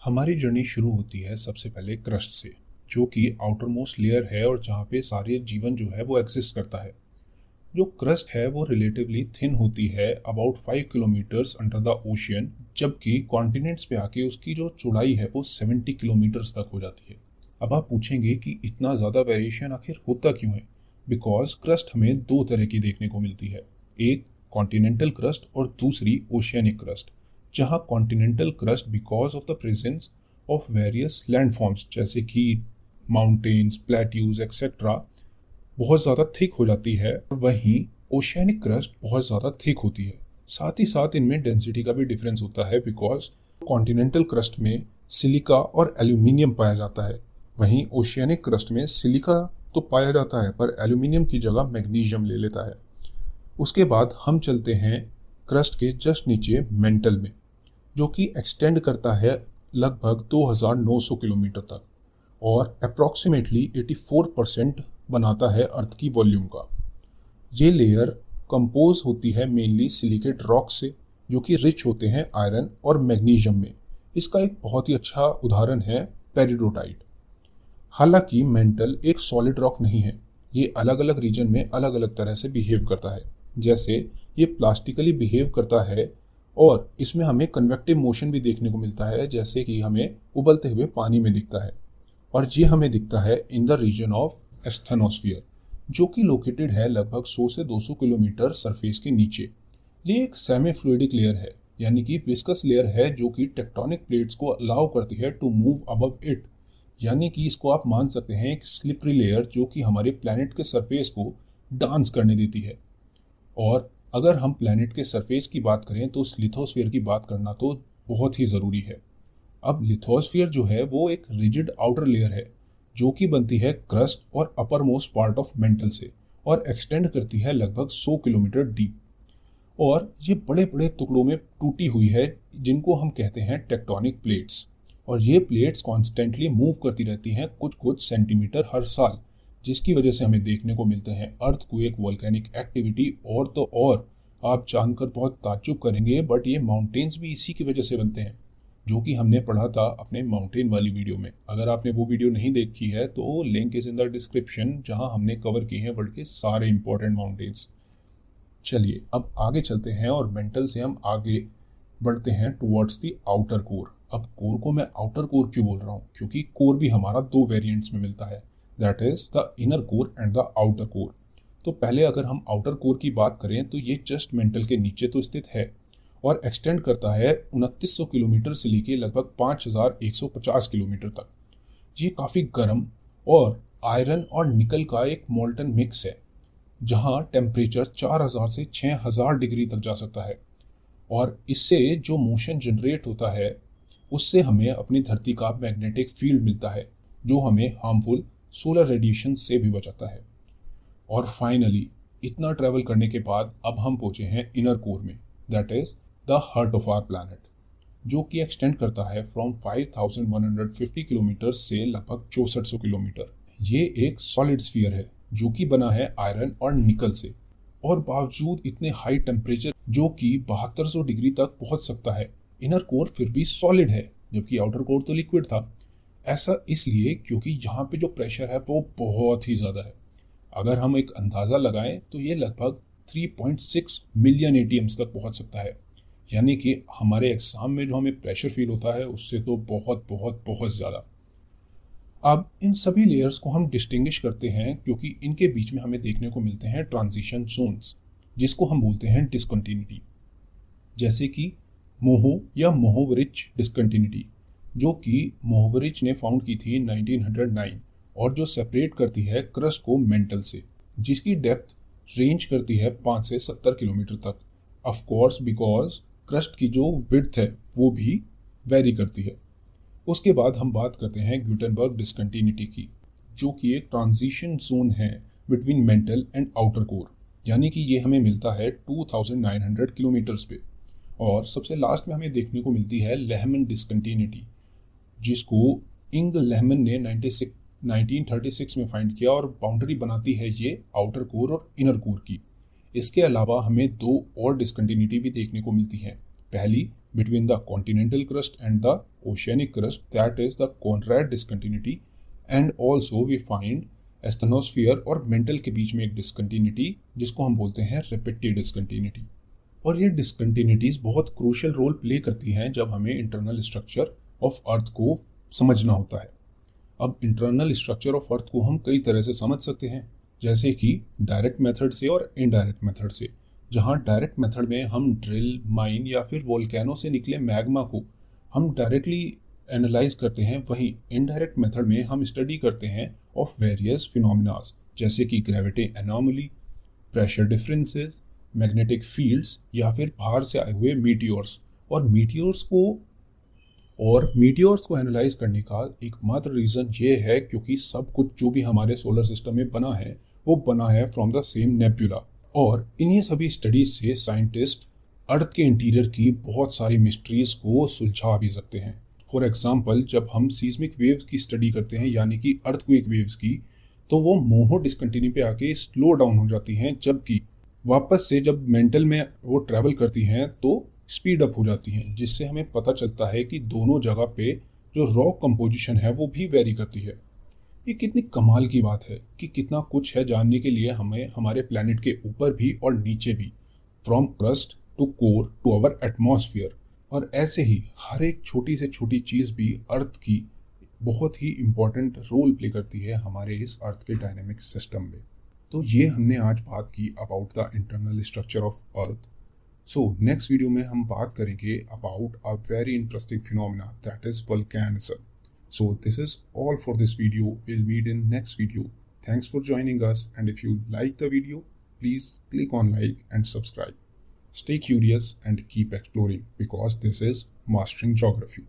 हमारी जर्नी शुरू होती है सबसे पहले क्रस्ट से, जो कि आउटर मोस्ट लेयर है और जहाँ पे सारे जीवन जो है वो एग्जिस्ट करता है। जो क्रस्ट है वो रिलेटिवली थिन होती है, about 5 kilometres under the ocean, जबकि कॉन्टिनेंट्स पे आके उसकी जो चौड़ाई है वो 70 किलोमीटर्स तक हो जाती है। अब आप पूछेंगे कि इतना ज़्यादा वेरिएशन आखिर होता क्यों है? बिकॉज क्रस्ट हमें दो तरह की देखने को मिलती है, एक कॉन्टिनेंटल क्रस्ट और दूसरी ओशियनिक क्रस्ट। जहाँ continental crust because of the presence of various landforms जैसे कि माउंटेन्स, प्लेट्यूज एक्सेट्रा बहुत ज़्यादा थिक हो जाती है, और वहीं ओशियनिक क्रस्ट बहुत ज़्यादा थिक होती है। साथ ही साथ इनमें डेंसिटी का भी डिफरेंस होता है, बिकॉज कॉन्टिनेंटल क्रस्ट में सिलिका और एल्यूमिनियम पाया जाता है, वहीं ओशियनिक क्रस्ट में सिलिका तो पाया जाता है पर एल्यूमिनियम की जगह मैग्नीशियम ले लेता है। उसके बाद हम चलते हैं क्रस्ट के जस्ट नीचे मेंटल में, जो कि एक्सटेंड करता है लगभग 2900 किलोमीटर तक और अप्रॉक्सीमेटली 84% बनाता है अर्थ की वॉल्यूम का। ये लेयर कंपोज होती है मेनली सिलिकेट रॉक से, जो कि रिच होते हैं आयरन और मैग्नीशियम में। इसका एक बहुत ही अच्छा उदाहरण है पेरिडोटाइट। हालांकि मेंटल एक सॉलिड रॉक नहीं है, ये अलग अलग रीजन में अलग अलग तरह से बिहेव करता है। जैसे ये प्लास्टिकली बिहेव करता है और इसमें हमें कन्वेक्टिव मोशन भी देखने को मिलता है, जैसे कि हमें उबलते हुए पानी में दिखता है, और ये हमें दिखता है in the region of asthenosphere, जो कि लोकेटेड है लगभग 100 से 200 किलोमीटर सरफेस के नीचे। ये एक सेमी फ्लूइडिक लेयर है, यानी कि विस्कस लेयर है, जो कि टेक्टोनिक प्लेट्स को अलाउ करती है टू मूव अबव इट। यानी कि इसको आप मान सकते हैं एक स्लिपरी लेयर, जो कि हमारे प्लैनेट के सरफेस को डांस करने देती है। और अगर हम प्लैनेट के सरफेस की बात करें तो उस लिथोस्फीयर की बात करना तो बहुत ही ज़रूरी है। अब लिथोस्फीयर जो है वो एक रिजिड आउटर लेयर है, जो कि बनती है क्रस्ट और upper most part of mental से और एक्सटेंड करती है लगभग 100 किलोमीटर डीप। और ये बड़े बड़े टुकड़ों में टूटी हुई है, जिनको हम कहते हैं टेक्टोनिक प्लेट्स। और ये प्लेट्स कॉन्स्टेंटली मूव करती रहती हैं कुछ कुछ सेंटीमीटर हर साल, जिसकी वजह से हमें देखने को मिलते हैं अर्थक्वेक, वोल्केनिक एक्टिविटी। और तो और आप जानकर बहुत ताज्जुब करेंगे, बट ये माउंटेन्स भी इसी की वजह से बनते हैं, जो कि हमने पढ़ा था अपने माउंटेन वाली वीडियो में। अगर आपने वो वीडियो नहीं देखी है तो link is in the description, जहां हमने कवर किए हैं वर्ल्ड के सारे इंपॉर्टेंट माउंटेन्स। चलिए अब आगे चलते हैं और मेंटल से हम आगे बढ़ते हैं टुवर्ड्स द आउटर कोर। अब कोर को मैं आउटर कोर क्यों बोल रहा हूँ? क्योंकि कोर भी हमारा दो वेरिएंट्स में मिलता है, that is the inner core and the outer core. तो पहले अगर हम आउटर कोर की बात करें तो ये जस्ट मेंटल के नीचे तो स्थित है और एक्सटेंड करता है 2900 किलोमीटर से लेके लगभग 5150 किलोमीटर तक। ये काफ़ी गर्म और आयरन और निकल का एक मोल्टन मिक्स है, जहाँ टेम्परेचर 4000 से 6000 डिग्री तक जा सकता है। और इससे जो मोशन जनरेट होता है उससे हमें अपनी धरती का मैग्नेटिक फील्ड मिलता है, जो हमें हार्मफुल सोलर रेडिएशन से भी बचाता है। और फाइनली इतना ट्रैवल करने के बाद अब हम पहुंचे हैं इनर कोर में, that is the heart of our planet, जो कि एक्सटेंड करता है फ्रॉम 5150 किलोमीटर से लगभग 6400 किलोमीटर। ये एक सॉलिड स्फीयर है जो कि बना है आयरन और निकल से, और बावजूद इतने हाई टेम्परेचर जो कि 7200 डिग्री तक पहुंच सकता है, इनर कोर फिर भी सॉलिड है, जबकि आउटर कोर तो लिक्विड था। ऐसा इसलिए क्योंकि यहाँ पे जो प्रेशर है वो बहुत ही ज़्यादा है। अगर हम एक अंदाज़ा लगाएं तो ये लगभग 3.6 मिलियन एटीएम्स तक पहुँच सकता है, यानी कि हमारे एग्जाम में जो हमें प्रेशर फील होता है उससे तो बहुत बहुत बहुत ज़्यादा। अब इन सभी लेयर्स को हम डिस्टिंग्विश करते हैं क्योंकि इनके बीच में हमें देखने को मिलते हैं ट्रांजिशन जोन्स, जिसको हम बोलते हैं डिसकंटिन्यूटी, जैसे कि मोहो या मोहोवरिच डिसकंटिन्यूटी, जो कि मोहोवरिच ने फाउंड की थी 1909, और जो सेपरेट करती है क्रस्ट को मेंटल से, जिसकी डेप्थ रेंज करती है 5 से 70 किलोमीटर तक। ऑफ कोर्स बिकॉज क्रस्ट की जो विड्थ है वो भी वेरी करती है। उसके बाद हम बात करते हैं ग्यूटेनबर्ग डिसकंटिन्यूटी की, जो कि एक ट्रांजिशन जोन है between mental and outer core, यानी कि ये हमें मिलता है 2900 किलोमीटर्स पे। और सबसे लास्ट में हमें देखने को मिलती है लेहमन डिसकंटिन्यूटी, जिसको इंग लेहमन ने 1936 में फाइंड किया, और बाउंड्री बनाती है ये आउटर कोर और इनर कोर की। इसके अलावा हमें दो और डिसकंटिन्यूटी भी देखने को मिलती हैं। पहली, between the continental crust and the oceanic crust, that is the Conrad discontinuity, and also we find asthenosphere और मेंटल के बीच में एक डिसकंटिन्यूटी जिसको हम बोलते हैं रिपीटेड डिसकंटिन्यूटी। और ये डिसकंटिन्यूटीज बहुत क्रूशियल रोल प्ले करती हैं जब हमें इंटरनल स्ट्रक्चर ऑफ अर्थ को समझना होता है। अब इंटरनल स्ट्रक्चर ऑफ अर्थ को हम कई तरह से समझ सकते हैं, जैसे कि डायरेक्ट मेथड से और इनडायरेक्ट मेथड से। जहाँ डायरेक्ट मेथड में हम ड्रिल, माइन या फिर वोल्केनो से निकले मैग्मा को हम डायरेक्टली एनालाइज करते हैं, वहीं इनडायरेक्ट मेथड में हम स्टडी करते हैं ऑफ वेरियस फिनोमिनास, जैसे कि gravity anomaly, pressure differences, magnetic fields या फिर बाहर से आए हुए मीटियोर्स। और मीटियोर्स को एनालाइज करने का एकमात्र रीज़न ये है क्योंकि सब कुछ जो भी हमारे सोलर सिस्टम में बना है वो बना है फ्रॉम द सेम नेब्यूला। और इन्हीं सभी स्टडीज से साइंटिस्ट अर्थ के इंटीरियर की बहुत सारी मिस्ट्रीज को सुलझा भी सकते हैं। फॉर एग्जाम्पल, जब हम सीस्मिक वेव्स की स्टडी करते हैं यानी कि अर्थक्वेक वेव्स की, तो वो मोहो डिस्कंटिन्यू पे आके स्लो डाउन हो जाती हैं, जबकि वापस से जब मेंटल में वो ट्रैवल करती हैं तो स्पीड अप हो जाती हैं, जिससे हमें पता चलता है कि दोनों जगह पे जो रॉक कंपोजिशन है वो भी वेरी करती है। ये कितनी कमाल की बात है कि कितना कुछ है जानने के लिए हमें हमारे प्लैनेट के ऊपर भी और नीचे भी, from crust to core to our atmosphere. और ऐसे ही हर एक छोटी से छोटी चीज़ भी अर्थ की बहुत ही इम्पोर्टेंट रोल प्ले करती है हमारे इस अर्थ के डायनेमिक सिस्टम में। तो ये हमने आज बात की about the internal structure of earth. So next video में हम बात करेंगे about a very interesting phenomena, that is volcanism. So this is all for this video. We'll meet in next video. Thanks for joining us, and if you like the video, please click on like and subscribe. Stay curious and keep exploring because this is Mastering Geography.